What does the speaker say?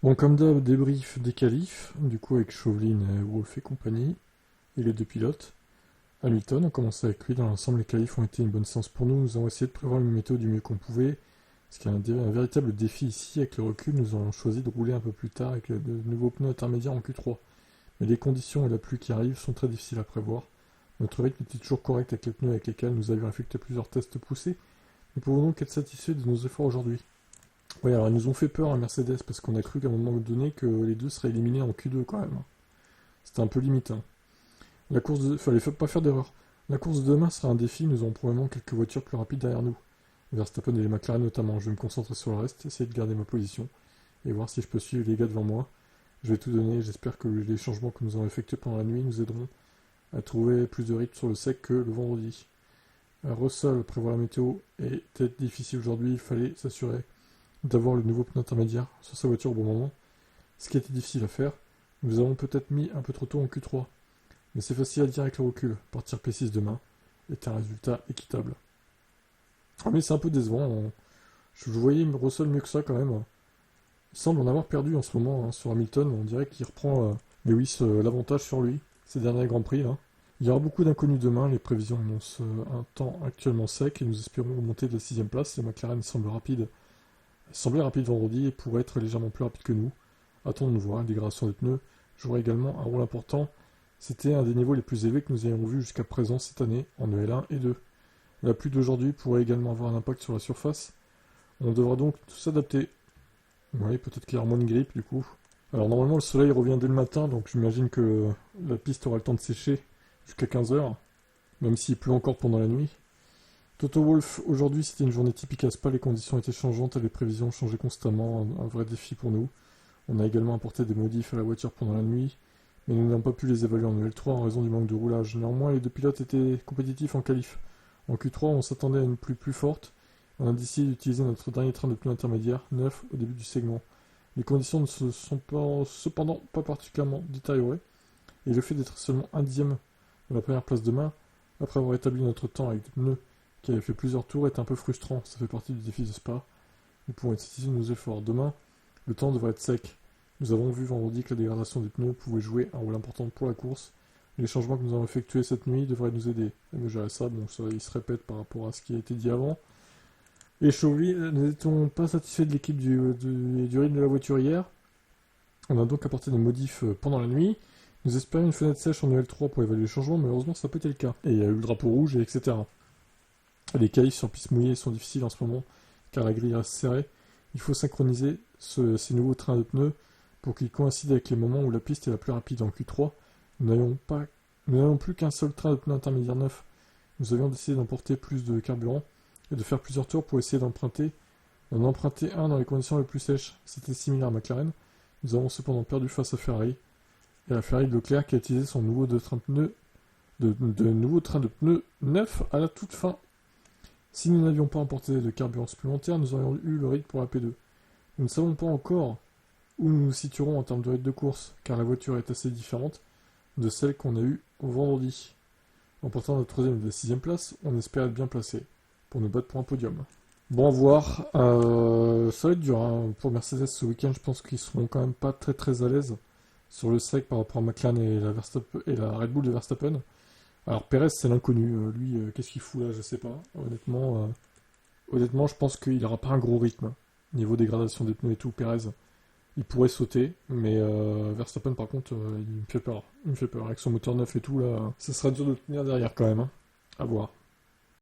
Bon, comme d'hab, débrief des qualifs, du coup avec Chauvelin, Wolff et compagnie, et les deux pilotes. Hamilton, on commence avec lui. Dans l'ensemble, les qualifs ont été une bonne séance pour nous. Nous avons essayé de prévoir le météo du mieux qu'on pouvait. Ce qui est un véritable défi ici. Avec le recul, nous avons choisi de rouler un peu plus tard avec de nouveaux pneus intermédiaires en Q3. Mais les conditions et la pluie qui arrive sont très difficiles à prévoir. Notre rythme était toujours correct avec les pneus avec lesquels nous avions effectué plusieurs tests poussés. Nous pouvons donc être satisfaits de nos efforts aujourd'hui. Oui, alors ils nous ont fait peur à Mercedes parce qu'on a cru qu'à un moment donné que les deux seraient éliminés en Q2 quand même. C'était un peu limite, hein. Fallait pas faire d'erreur. La course de demain sera un défi, nous aurons probablement quelques voitures plus rapides derrière nous. Verstappen et les McLaren notamment. Je vais me concentrer sur le reste, essayer de garder ma position et voir si je peux suivre les gars devant moi. Je vais tout donner, j'espère que les changements que nous avons effectués pendant la nuit nous aideront à trouver plus de rythme sur le sec que le vendredi. Russell, prévoir la météo était difficile aujourd'hui, il fallait s'assurer d'avoir le nouveau pneu intermédiaire sur sa voiture au bon moment, ce qui était difficile à faire. Nous avons peut-être mis un peu trop tôt en Q3, mais c'est facile à dire avec le recul. Partir P6 demain est un résultat équitable. Ah, mais c'est un peu décevant. Je voyais Russell mieux que ça quand même. Il semble en avoir perdu en ce moment, hein, sur Hamilton. On dirait qu'il reprend Lewis l'avantage sur lui ces derniers Grands Prix là. Il y aura beaucoup d'inconnus demain. Les prévisions annoncent un temps actuellement sec et nous espérons remonter de la 6ème place. Les McLaren semblaient rapides vendredi et pourraient être légèrement plus rapides que nous. Attendons de voir. La dégradation des pneus jouera également un rôle important. C'était un des niveaux les plus élevés que nous ayons vu jusqu'à présent cette année en EL1 et 2. La pluie d'aujourd'hui pourrait également avoir un impact sur la surface. On devra donc s'adapter. Oui, peut-être qu'il y aura moins de grippe du coup. Alors normalement le soleil revient dès le matin, donc j'imagine que la piste aura le temps de sécher jusqu'à 15 heures, même s'il pleut encore pendant la nuit. Toto Wolff, aujourd'hui c'était une journée typique à Spa, les conditions étaient changeantes et les prévisions changeaient constamment, un vrai défi pour nous. On a également apporté des modifs à la voiture pendant la nuit, mais nous n'avons pas pu les évaluer en EL3 en raison du manque de roulage. Néanmoins, les deux pilotes étaient compétitifs en qualif. En Q3, on s'attendait à une pluie plus forte. On a décidé d'utiliser notre dernier train de pneus intermédiaire, neuf, au début du segment. Les conditions ne se sont cependant pas particulièrement détériorées, et le fait d'être seulement un dixième de la première place demain, après avoir établi notre temps avec des pneus qui avaient fait plusieurs tours, est un peu frustrant. Ça fait partie du défi de Spa. Nous pourrons être satisfaits de nos efforts. Demain, le temps devrait être sec. Nous avons vu vendredi que la dégradation des pneus pouvait jouer un rôle important pour la course. Les changements que nous avons effectués cette nuit devraient nous aider à mieux gérer ça. Bon, ça, il se répète par rapport à ce qui a été dit avant. Et Chauvelin, nous n'étions pas satisfaits de l'équipe du rythme de la voiture hier. On a donc apporté des modifs pendant la nuit. Nous espérions une fenêtre sèche en EL3 pour évaluer les changements, mais heureusement ça n'a pas été le cas. Et il y a eu le drapeau rouge, et etc. Les qualifs sur piste mouillée sont difficiles en ce moment, car la grille reste serrée. Il faut synchroniser ces nouveaux trains de pneus pour qu'ils coïncident avec les moments où la piste est la plus rapide. En Q3, nous n'avons plus qu'un seul train de pneus intermédiaire neuf. Nous avions décidé d'emporter plus de carburant et de faire plusieurs tours pour essayer d'en emprunter un dans les conditions les plus sèches. C'était similaire à McLaren. Nous avons cependant perdu face à Ferrari. Et à Ferrari de Leclerc qui a utilisé son nouveau train de pneus neuf à la toute fin. Si nous n'avions pas emporté de carburant supplémentaire, nous aurions eu le rythme pour la P2. Nous ne savons pas encore où nous nous situerons en termes de rythme de course, car la voiture est assez différente de celle qu'on a eue au vendredi. En portant la 3ème et la 6ème place, on espère être bien placé pour nous battre pour un podium. Bon, à voir. Ça va être dur, hein. Pour Mercedes ce week-end, je pense qu'ils seront quand même pas très très à l'aise sur le sec par rapport à McLaren et la Red Bull de Verstappen. Alors Perez c'est l'inconnu, lui qu'est-ce qu'il fout là, je sais pas. Honnêtement je pense qu'il n'aura pas un gros rythme. Niveau dégradation des pneus et tout, Perez, il pourrait sauter, mais Verstappen par contre il me fait peur. Il me fait peur avec son moteur neuf et tout là. Ça sera dur de le tenir derrière quand même, hein. À voir.